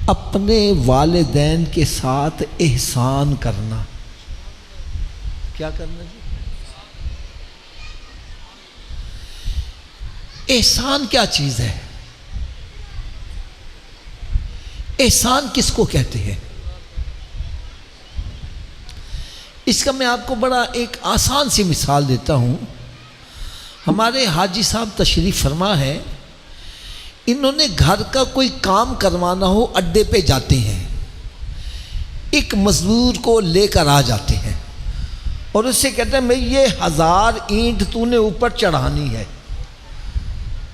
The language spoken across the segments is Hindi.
अपने वालिदैन के साथ एहसान करना। क्या करना जी? एहसान क्या चीज है? एहसान किसको कहते हैं? इसका मैं आपको बड़ा एक आसान सी मिसाल देता हूँ। हमारे हाजी साहब तशरीफ़ फरमा है, इन्होंने घर का कोई काम करवाना हो, अड्डे पे जाते हैं, एक मजदूर को लेकर आ जाते हैं और उससे कहते हैं मैं ये 1000 ईंट तूने ऊपर चढ़ानी है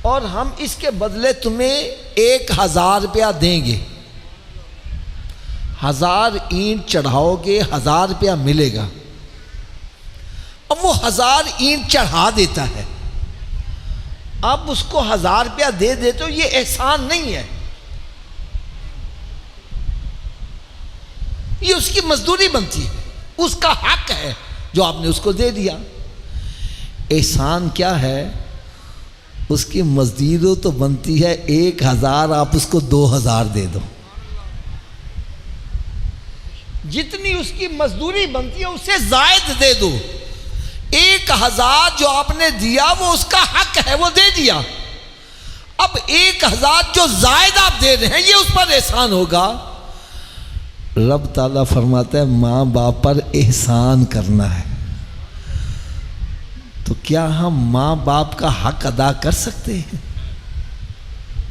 और हम इसके बदले तुम्हें 1000 रुपया देंगे। 1000 ईंट चढ़ाओगे 1000 रुपया मिलेगा। अब वो 1000 ईंट चढ़ा देता है, अब उसको 1000 रुपया दे देते हो, ये एहसान नहीं है, ये उसकी मजदूरी बनती है, उसका हक है जो आपने उसको दे दिया। एहसान क्या है? उसकी मजदूरी तो बनती है 1000, आप उसको 2000 दे दो। जितनी उसकी मजदूरी बनती है उससे जायद दे दो। 1000 जो आपने दिया वो उसका हक है, वो दे दिया। अब 1000 जो जायद आप दे रहे हैं ये उस पर एहसान होगा। रब ताला फरमाता है माँ बाप पर एहसान करना है, तो क्या हम माँ बाप का हक अदा कर सकते हैं?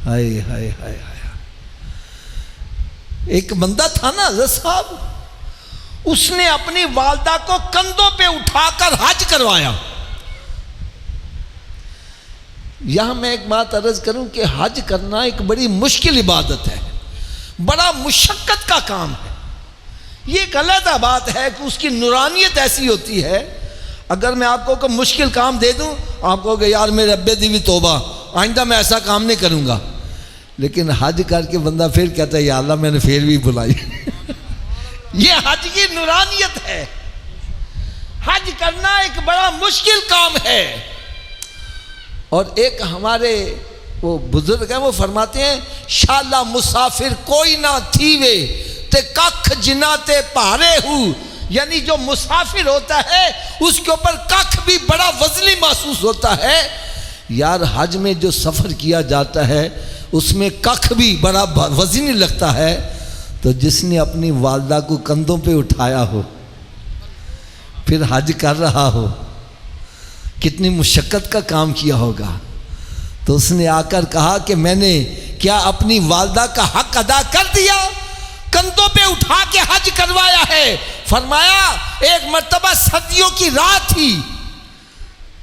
हाय हाय हाय हाय। एक बंदा था ना हज़रत साहब, उसने अपनी वालदा को कंधों पे उठाकर हज करवाया। यहां मैं एक बात अर्ज करूं कि हज करना एक बड़ी मुश्किल इबादत है, बड़ा मुशक्कत का काम है। ये गलत बात है कि उसकी नूरानियत ऐसी होती है, अगर मैं आपको कोई मुश्किल काम दे दूं आप कहोगे यार मेरे अब्बे दी भी तौबा, आइंदा मैं ऐसा काम नहीं करूंगा। लेकिन हज करके बंदा फिर कहता है या अल्लाह मैंने फिर भी बुलाई। ये हज की नूरानियत है। हज करना एक बड़ा मुश्किल काम है। और एक हमारे वो बुजुर्ग हैं, वो फरमाते हैं शाला मुसाफिर कोई ना थीवे ते कख जिना ते भारे हूँ, यानी जो मुसाफिर होता है उसके ऊपर कख भी बड़ा वजनी महसूस होता है। यार हज में जो सफ़र किया जाता है उसमें कख भी बड़ा वजनी लगता है। तो जिसने अपनी वालदा को कंधों पे उठाया हो फिर हज कर रहा हो, कितनी मुशक्क़त का काम किया होगा। तो उसने आकर कहा कि मैंने क्या अपनी वालदा का हक अदा कर दिया? कंधों पे उठा के हज करवाया है। फरमाया एक मर्तबा सर्दियों की रात थी,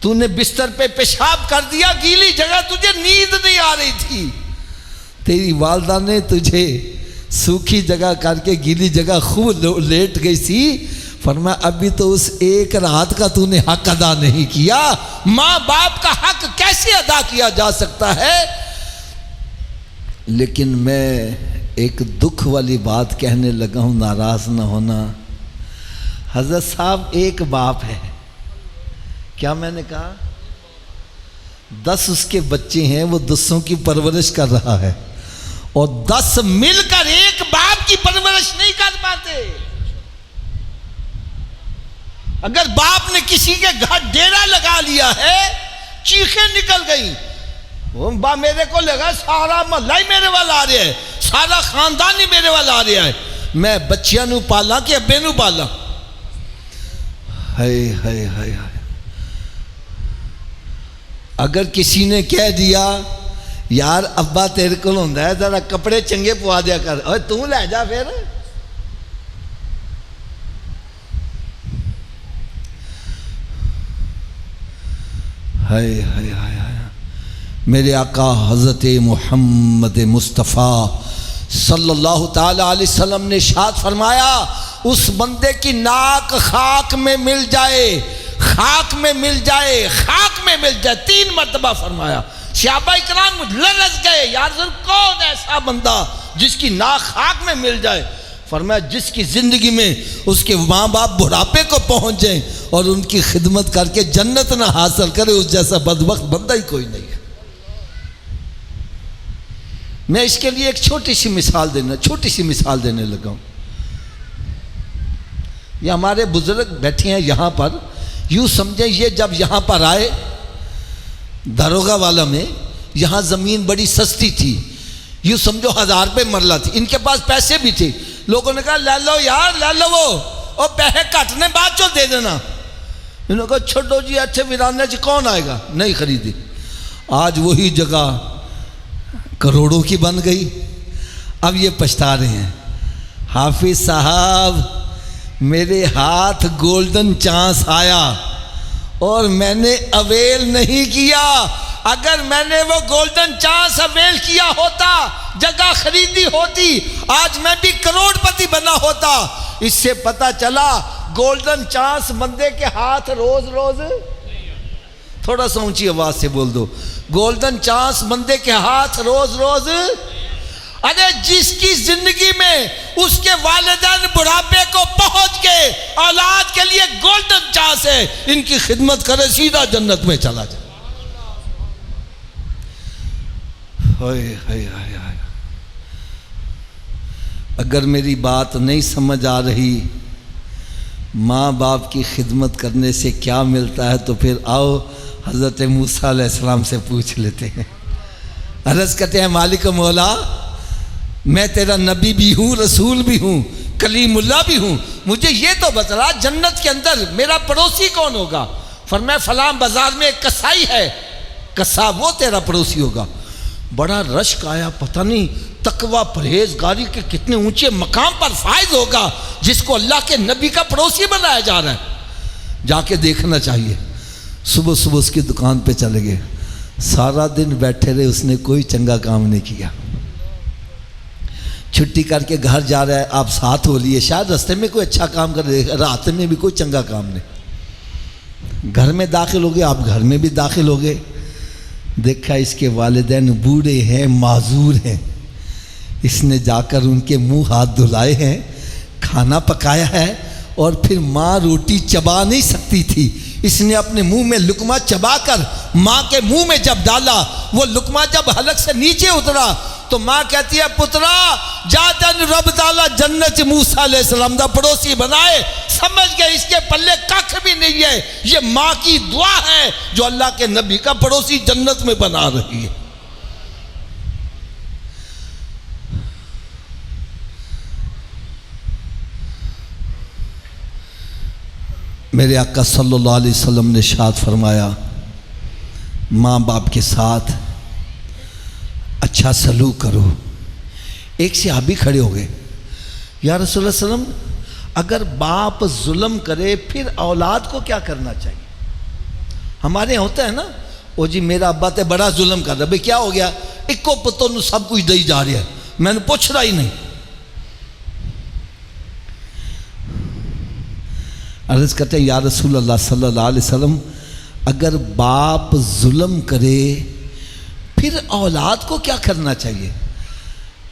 तूने बिस्तर पे पेशाब कर दिया, गीली जगह, तुझे नींद नहीं आ रही थी, तेरी वालदा ने तुझे सूखी जगह करके गीली जगह खूब लेट गई थी। फरमाया अभी तो उस एक रात का तूने हक अदा नहीं किया। माँ बाप का हक कैसे अदा किया जा सकता है? लेकिन मैं एक दुख वाली बात कहने लगा हूँ, नाराज ना होना। हजरत साहब एक बाप है, क्या मैंने कहा? 10 उसके बच्चे हैं, वो 10 की परवरिश कर रहा है और 10 मिलकर एक बाप की परवरिश नहीं कर पाते। अगर बाप ने किसी के घर डेरा लगा लिया है, चीखें निकल गई, वो मेरे को लगा सारा मोहल्ला ही मेरे वाला आ रहा है, सारा खानदान ही मेरे वाला आ रहा है, मैं बच्चियां नू पाला कि अब्बे नू पाला। हाय हाय हाय हाय। अगर किसी ने कह दिया यार अब्बा तेरे को होंदा है, जरा कपड़े चंगे पवा दिया कर, और तू ले जा फिर। हाय हाय हाय हाय। मेरे आका हज़रत मोहम्मद मुस्तफ़ा सल्लल्लाहु ताला अलैहि वसल्लम ने इरशाद फरमाया, उस बंदे की नाक खाक में मिल जाए, खाक में मिल जाए, खाक में मिल जाए, 3 मरतबा फरमाया। सहाबा इकराम लरज़ गए, यार कौन ऐसा बंदा जिसकी नाक खाक में मिल जाए? फरमाया जिसकी ज़िंदगी में उसके माँ बाप बुढ़ापे को पहुँच जाए और उनकी खिदमत करके जन्नत ना हासिल करे, उस जैसा बदबख्त बंदा ही कोई नहीं है। मैं इसके लिए एक छोटी सी मिसाल देने लगा हूँ। ये हमारे बुजुर्ग बैठे हैं यहाँ पर, यूँ समझें ये जब यहाँ पर आए दरोगा वाला में, यहाँ ज़मीन बड़ी सस्ती थी, यूँ समझो 1000 रुपये मरला थी, इनके पास पैसे भी थे। लोगों ने कहा ले लो यार ले लो, वो पैसे कटने बाद चो दे देना। इन्होंने कहा छोड़ो जी अच्छे वीराने से कौन आएगा, नहीं खरीदी। आज वही जगह करोड़ों की बन गई। अब ये पछता रहे हैं, हाफिज साहब मेरे हाथ गोल्डन चांस आया और मैंने अवेल नहीं किया। अगर मैंने वो गोल्डन चांस अवेल किया होता, जगह खरीदी होती, आज मैं भी करोड़पति बना होता। इससे पता चला गोल्डन चांस बंदे के हाथ रोज रोज, थोड़ा सा ऊंची आवाज से बोल दो, गोल्डन चांस बंदे के हाथ रोज रोज। अरे जिसकी जिंदगी में उसके वालिदैन बुढ़ापे को पहुंच गए, औलाद के लिए गोल्डन चांस है, इनकी खिदमत करे सीधा जन्नत में चला जाए। अगर मेरी बात नहीं समझ आ रही, माँ बाप की खिदमत करने से क्या मिलता है, तो फिर आओ हज़रत मूसा अलैहिस्सलाम से पूछ लेते हैं। अर्ज़ करते हैं मालिक मौला, मैं तेरा नबी भी हूँ, रसूल भी हूँ, कलीमुल्लाह भी हूँ, मुझे ये तो बतला जन्नत के अंदर मेरा पड़ोसी कौन होगा। फरमाया फलां बाजार में एक कसाई है, कसाब वो तेरा पड़ोसी होगा। बड़ा रश्क आया, पता नहीं तकवा परहेजगारी के कितने ऊंचे मकाम पर फायज होगा जिसको अल्लाह के नबी का पड़ोसी बनाया जा रहा है। जाके देखना चाहिए। सुबह सुबह उसकी दुकान पे चले गए, सारा दिन बैठे रहे, उसने कोई चंगा काम नहीं किया। छुट्टी करके घर जा रहा है, आप साथ हो लिए, शायद रास्ते में कोई अच्छा काम कर रहे, रात में भी कोई चंगा काम नहीं। घर में दाखिल हो गए, आप घर में भी दाखिल हो गए, देखा इसके वालिदैन बूढ़े हैं, माजूर हैं। इसने जाकर उनके मुंह हाथ धुलाए हैं, खाना पकाया है, और फिर माँ रोटी चबा नहीं सकती थी, इसने अपने मुंह में लुकमा चबाकर माँ के मुंह में जब डाला, वो लुकमा जब हलक से नीचे उतरा तो माँ कहती है पुत्रा जा तेन रब ताला जन्नत मूसा अलैहिस्सलाम दा पड़ोसी बनाए। समझ गए इसके पल्ले कख भी नहीं है, ये माँ की दुआ है जो अल्लाह के नबी का पड़ोसी जन्नत में बना रही है। मेरे आका सल्लल्लाहु अलैहि वसल्लम ने इरशाद फरमाया, माँ बाप के साथ अच्छा सलूक करो। एक सहाबी खड़े हो गए, या रसूलुल्लाह सल्लम अगर बाप जुल्म करे फिर औलाद को क्या करना चाहिए। हमारे यहाँ होता है ना, ओ जी मेरा अब्बा तो बड़ा जुल्म कर रहा, भाई क्या हो गया, इको पुत्तों नूं सब कुछ दई जा रहा है, मैंने पूछ रहा ही नहीं। अर्ज़ करते हैं या रसूल अल्लाह सल्लल्लाहु अलैहि वसल्लम अगर बाप जुल्म करे फिर औलाद को क्या करना चाहिए।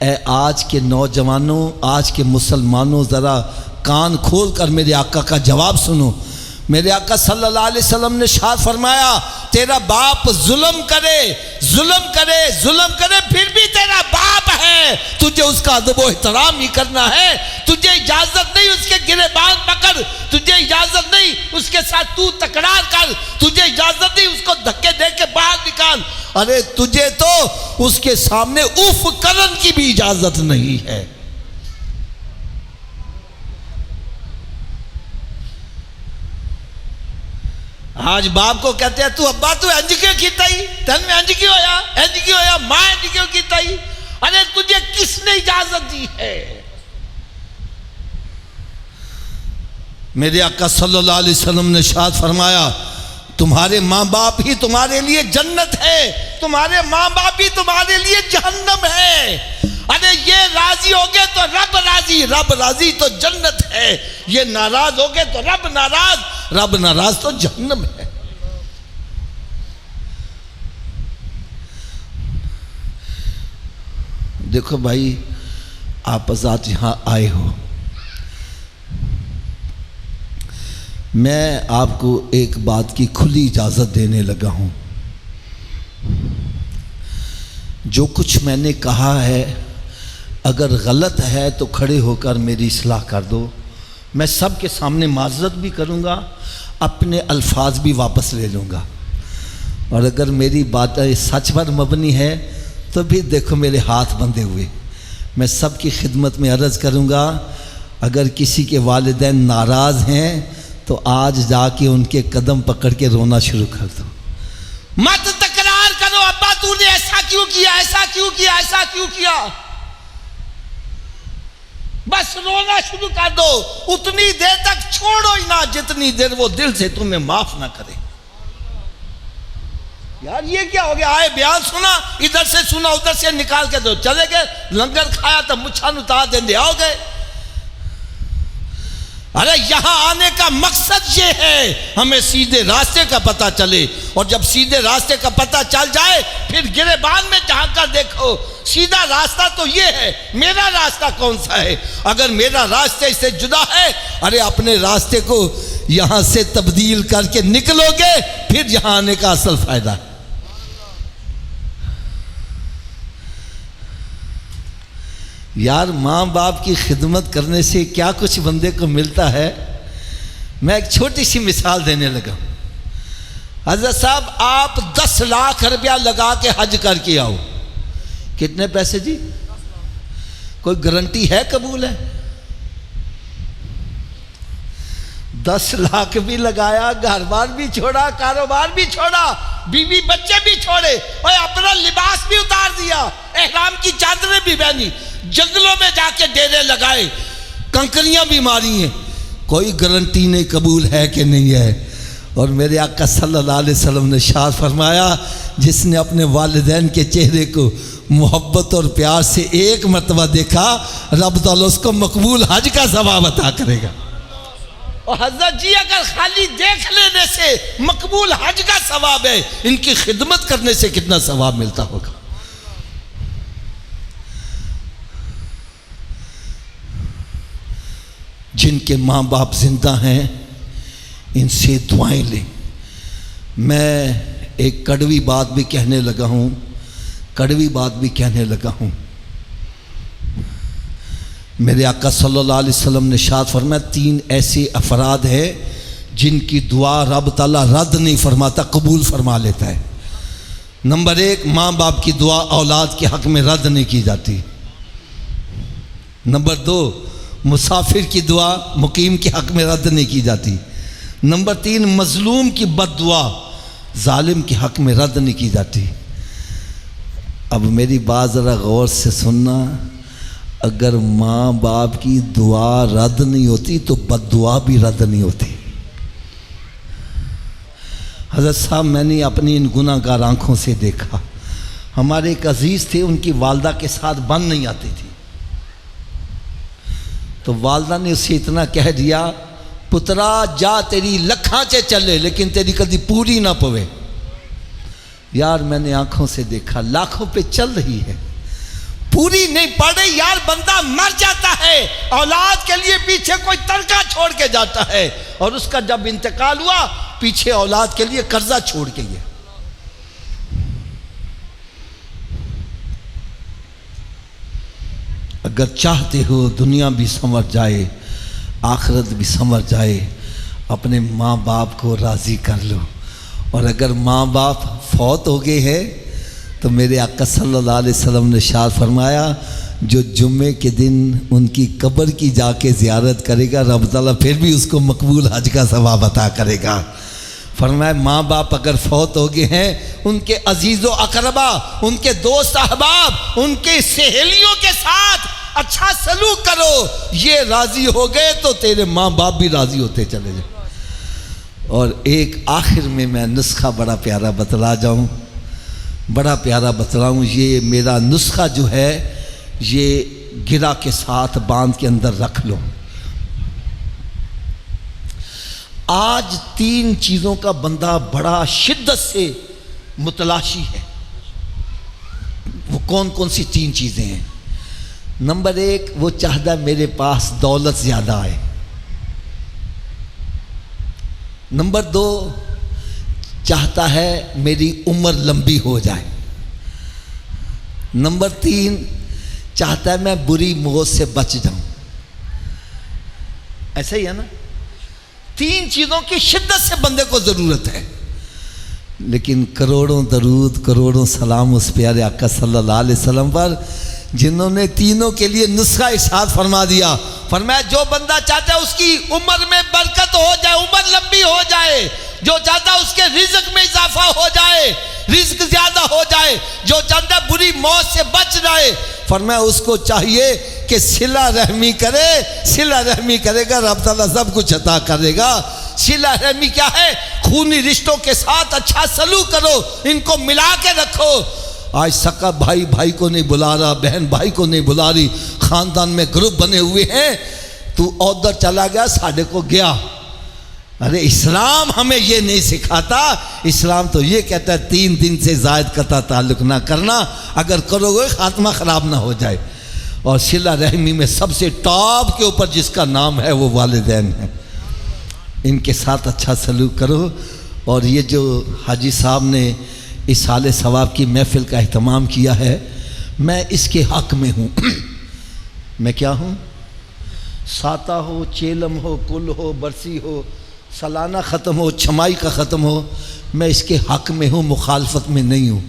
ए आज के नौजवानों, आज के मुसलमानों, ज़रा कान खोल कर मेरे आका का जवाब सुनो। मेरे आका सल्लल्लाहु अलैहि वसल्लम ने शाद फरमाया, तेरा बाप जुल्म करे जुल्म करे जुल्म करे फिर भी तेरा बाप है, तुझे उसका अदब व एहतराम ही करना है। तुझे इजाजत नहीं उसके गिरेबान पकड़, तुझे इजाजत नहीं उसके साथ तू तकरार कर, तुझे इजाजत नहीं उसको धक्के दे के बाहर निकाल। अरे तुझे तो उसके सामने उफ करन की भी इजाजत नहीं है। आज बाप को कहते हैं तू अब्बा तू इंज क्यों कीताई, तन में इंज क्यों होया, इंज क्यों होया, मां इंज क्यों कीताई। अरे तुझे किसने इजाजत दी है। मेरे आका सल्लल्लाहु अलैहि वसल्लम ने इरशाद फरमाया, तुम्हारे माँ बाप ही तुम्हारे लिए जन्नत है, तुम्हारे माँ बाप ही तुम्हारे लिए जहन्नम है। अरे ये राजी हो गए तो रब राजी, रब राजी तो जन्नत है। ये नाराज हो गए तो रब नाराज, रब नाराज तो जहन्नम है। देखो भाई, आप आजाद यहां आए हो, मैं आपको एक बात की खुली इजाज़त देने लगा हूँ। जो कुछ मैंने कहा है अगर गलत है तो खड़े होकर मेरी इस्लाह कर दो। मैं सब के सामने माजरत भी करूँगा, अपने अल्फाज भी वापस ले लूँगा, और अगर मेरी बात सच पर मबनी है तो भी देखो मेरे हाथ बंधे हुए। मैं सब की खिदमत में अर्ज़ करूँगा, अगर किसी के वालिदैन नाराज़ हैं तो आज जाके उनके कदम पकड़ के रोना शुरू कर दो। मत तकरार करो, अब्बा तूने ऐसा क्यों किया, ऐसा क्यों किया, ऐसा क्यों किया। बस रोना शुरू कर दो। उतनी देर तक छोड़ो ही ना जितनी देर वो दिल से तुम्हें माफ ना करे। यार ये क्या हो गया, आए बयान सुना, इधर से सुना उधर से निकाल के दो, चले गए, लंगर खाया तो मुच्छा उतार देंगे, आओ गए। अरे यहां आने का मकसद ये है हमें सीधे रास्ते का पता चले, और जब सीधे रास्ते का पता चल जाए फिर गिरेबान में जहां कर देखो सीधा रास्ता तो ये है, मेरा रास्ता कौन सा है। अगर मेरा रास्ते से जुदा है, अरे अपने रास्ते को यहां से तब्दील करके निकलोगे फिर यहां आने का असल फायदा है। यार माँ बाप की खिदमत करने से क्या कुछ बंदे को मिलता है। मैं एक छोटी सी मिसाल देने लगा। हज़रत साहब आप 10 लाख रुपया लगा के हज करके आओ, कितने पैसे जी? कोई गारंटी है कबूल है? 10 लाख भी लगाया, घर बार भी छोड़ा, कारोबार भी छोड़ा, बीवी बच्चे भी छोड़े, और अपना लिबास भी उतार दिया, एहराम की चादरें भी पहनी, जंगलों में जाके डेरे लगाए, कंकरियां भी मारी हैं, कोई गारंटी नहीं कबूल है कि नहीं है। और मेरे आका सल्लल्लाहु अलैहि वसल्लम ने इरशाद फरमाया, जिसने अपने वालिदैन के चेहरे को मोहब्बत और प्यार से एक मरतबा देखा, रब ताला उसको मकबूल हज का सवाब अता करेगा। और हज़रत जी अगर खाली देख लेने से मकबूल हज का सवाब है, इनकी खिदमत करने से कितना सवाब मिलता होगा। जिनके माँ बाप जिंदा हैं इनसे दुआएं लें। मैं एक कड़वी बात भी कहने लगा हूँ, कड़वी बात भी कहने लगा हूँ। मेरे आका सल्लल्लाहु अलैहि वसल्लम ने इरशाद फरमाया, 3 ऐसे अफराद हैं जिनकी दुआ रब ताला रद्द नहीं फरमाता, कबूल फरमा लेता है। नंबर 1, माँ बाप की दुआ औलाद के हक़ में रद्द नहीं की जाती। नंबर 2, मुसाफिर की दुआ मुकीम के हक़ में रद्द नहीं की जाती। नंबर 3, मजलूम की बद्दुआ जालिम के हक़ में रद्द नहीं की जाती। अब मेरी बात ज़रा गौर से सुनना, अगर माँ बाप की दुआ रद्द नहीं होती तो बद्दुआ भी रद्द नहीं होती। हज़रत साहब मैंने अपनी इन गुनाहगार आँखों से देखा, हमारे एक अजीज़ थे, उनकी वालदा के साथ बन नहीं आती थी, तो वालदा ने उसे इतना कह दिया, पुत्रा जा तेरी लखा चे चले लेकिन तेरी कभी पूरी ना पवे। यार मैंने आंखों से देखा, लाखों पे चल रही है, पूरी नहीं पड़ रही। यार बंदा मर जाता है, औलाद के लिए पीछे कोई तड़का छोड़ के जाता है, और उसका जब इंतकाल हुआ पीछे औलाद के लिए कर्जा छोड़ के गया। अगर चाहते हो दुनिया भी संवर जाए, आखिरत भी संवर जाए, अपने माँ बाप को राज़ी कर लो। और अगर माँ बाप फौत हो गए हैं तो मेरे आका सल्लल्लाहु अलैहि वसल्लम ने इरशाद फरमाया, जो जुम्मे के दिन उनकी कब्र की जाके ज़ियारत करेगा, रब ताला फिर भी उसको मकबूल हज का सवाब अता करेगा। फरमाया माँ बाप अगर फौत हो गए हैं, उनके अजीज़ो अकरबा, उनके दोस्त अहबाब, उनके सहेलियों के साथ अच्छा सलूक करो, ये राज़ी हो गए तो तेरे माँ बाप भी राज़ी होते चले जाए। और एक आखिर में मैं नुस्खा बड़ा प्यारा बतला जाऊँ, बड़ा प्यारा बतलाऊँ। ये मेरा नुस्खा जो है ये गिरा के साथ बांध के अंदर रख लो। आज 3 चीज़ों का बंदा बड़ा शिद्दत से मुतलाशी है। वो कौन कौन सी 3 चीज़ें हैं? नंबर 1, वो चाहता है मेरे पास दौलत ज़्यादा आए। नंबर 2, चाहता है मेरी उम्र लंबी हो जाए। नंबर 3 चाहता है मैं बुरी मौत से बच जाऊं। ऐसा ही है ना। 3 चीज़ों की शिद्दत से बंदे को ज़रूरत है, लेकिन करोड़ों दरूद करोड़ों सलाम उस प्यारे आका सल्लल्लाहु अलैहि वसल्लम पर जिन्होंने तीनों के लिए नुस्खा इरशाद फरमा दिया। फरमाया जो बंदा चाहता है उसकी उम्र में बरकत हो जाए, उम्र लंबी हो जाए, जो चाहता है उसके रिज़्क में इजाफा हो जाए, रिज़्क ज्यादा हो जाए, जो चाहता है बुरी मौत से बच जाए, फरमाया उसको चाहिए कि सिला रहमी करे। सिला रहमी करेगा रब ताला सब कुछ अता करेगा। सिला रहमी क्या है? खूनी रिश्तों के साथ अच्छा सलूक करो, इनको मिला के रखो। आज सका भाई भाई को नहीं बुला रहा, बहन भाई को नहीं बुला रही, खानदान में ग्रुप बने हुए हैं। तू उधर चला गया, साढ़े को गया। अरे इस्लाम हमें ये नहीं सिखाता। इस्लाम तो ये कहता है 3 दिन से ज़ायद कता ताल्लुक़ ना करना, अगर करोगे खात्मा ख़राब ना हो जाए। और सिला रहमी में सबसे टॉप के ऊपर जिसका नाम है वो वालिदैन है। इनके साथ अच्छा सलूक करो। और ये जो हाजी साहब ने इस साल सवाब की महफ़िल का अहतमाम किया है, मैं इसके हक़ में हूँ। मैं क्या हूँ? साता हो, चेलम हो, कुल हो, बरसी हो, सालाना ख़त्म हो, छमाई का ख़त्म हो, मैं इसके हक़ में हूँ, मुखालफत में नहीं हूँ।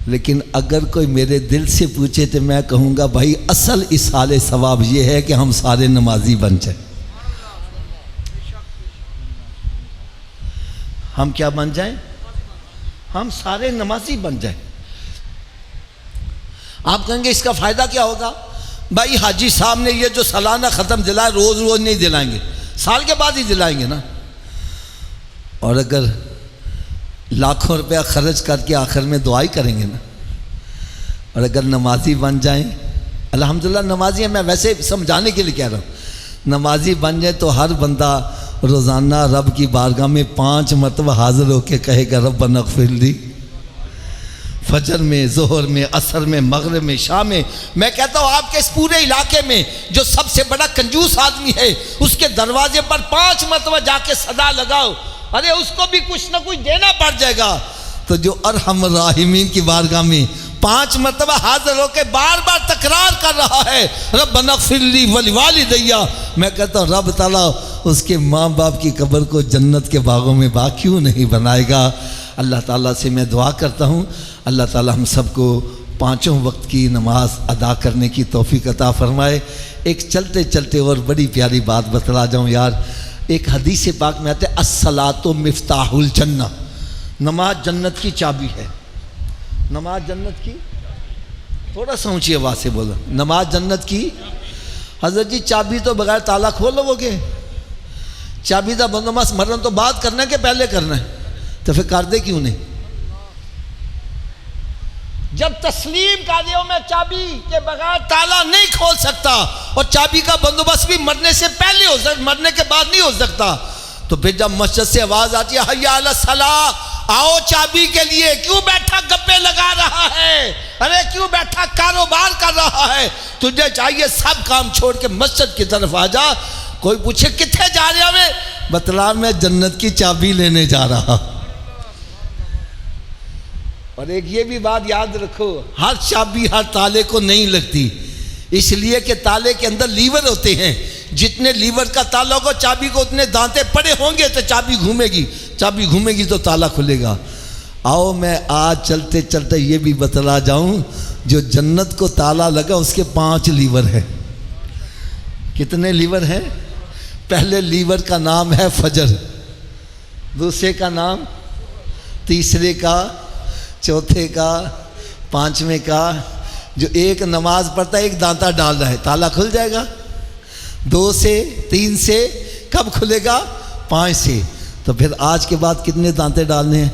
लेकिन अगर कोई मेरे दिल से पूछे तो मैं कहूँगा भाई असल इस साल सवाब ये है कि हम सारे नमाजी बन जाए। हम क्या बन जाएं? हम सारे नमाजी बन जाएं। आप कहेंगे इसका फ़ायदा क्या होगा? भाई हाजी साहब ने ये जो सालाना ख़त्म दिलाया, रोज़ रोज़ नहीं दिलाएंगे, साल के बाद ही दिलाएंगे ना। और अगर लाखों रुपया खर्च करके आखिर में दुआई करेंगे ना। और अगर नमाजी बन जाएं, अल्हम्दुलिल्लाह नमाजी हैं, मैं वैसे समझाने के लिए कह रहा हूँ, नमाजी बन जाए तो हर बंदा रोज़ाना रब की बारगाह में 5 मरतबा हाजिर होकर कहेगा रब्बना इग़फिर ली। फजर में, ज़ोहर में, असर में, मगरिब में, शाम में। मैं कहता हूँ आपके इस पूरे इलाके में जो सबसे बड़ा कंजूस आदमी है, उसके दरवाजे पर 5 मरतबा जाके सदा लगाओ, अरे उसको भी कुछ ना कुछ देना पड़ जाएगा। तो जो अरहम राहिमीन की बारगाह में 5 मरतबा हाजिर होकर बार बार तकरार कर रहा है रब्बना इग़फिर ली वलिवालिदैया, मैं कहता हूँ रब ताला उसके माँ बाप की कब्र को जन्नत के बागों में क्यों नहीं बनाएगा। अल्लाह ताला से मैं दुआ करता हूँ, अल्लाह ताला हम सबको 5 वक्त की नमाज अदा करने की तौफीक अता फरमाए। एक चलते चलते और बड़ी प्यारी बात बतला जाऊँ यार। एक हदीस पाक में आते हैं अस्सलातु मिफ्ताहुल जन्नह, नमाज जन्नत की चाबी है। नमाज जन्नत की, थोड़ा सा ऊँची आवाज़ से बोलो, नमाज जन्नत की। हज़रत जी चाबी तो बगैर ताला खोल लोगे? चाबी का बंदोबस्त मरन तो बाद करना है कि पहले करना है? तो फिर कर दे क्यों नहीं? जब तस्लीम कर दिया मैं चाबी के बगैर ताला नहीं खोल सकता, और चाबी का बंदोबस्त भी मरने से पहले हो सकता, मरने के बाद नहीं हो सकता। तो फिर जब मस्जिद से आवाज आती है हय्या अला सलाह, आओ चाबी के लिए, क्यों बैठा गप्पे लगा रहा है? अरे क्यों बैठा कारोबार कर रहा है? तुझे चाहिए सब काम छोड़ के मस्जिद की तरफ आ जा। कोई पूछे कितने जा रहे हमें, बतला मैं जन्नत की चाबी लेने जा रहा। और एक ये भी बात याद रखो, हर चाबी हर ताले को नहीं लगती, इसलिए कि ताले के अंदर लीवर होते हैं। जितने लीवर का ताला होगा चाबी को उतने दांते पड़े होंगे तो चाबी घूमेगी, चाबी घूमेगी तो ताला खुलेगा। आओ मैं आज चलते चलते ये भी बतला जाऊं, जो जन्नत को ताला लगा उसके 5 लीवर हैं। कितने लीवर हैं? पहले लीवर का नाम है फजर, दूसरे का नाम, तीसरे का, चौथे का, 5वें का। जो एक नमाज पढ़ता है एक दांता डाल रहा है, ताला खुल जाएगा। 2 से 3 से कब खुलेगा? 5 से। तो फिर आज के बाद कितने दांते डालने हैं?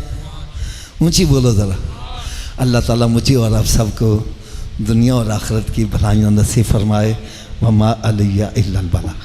ऊंची बोलो ज़रा। अल्लाह ताला मुझे और आप सबको दुनिया और आखिरत की भलाइयाँ नसीब फरमाए। वमा अलैया इल्लल बलाग।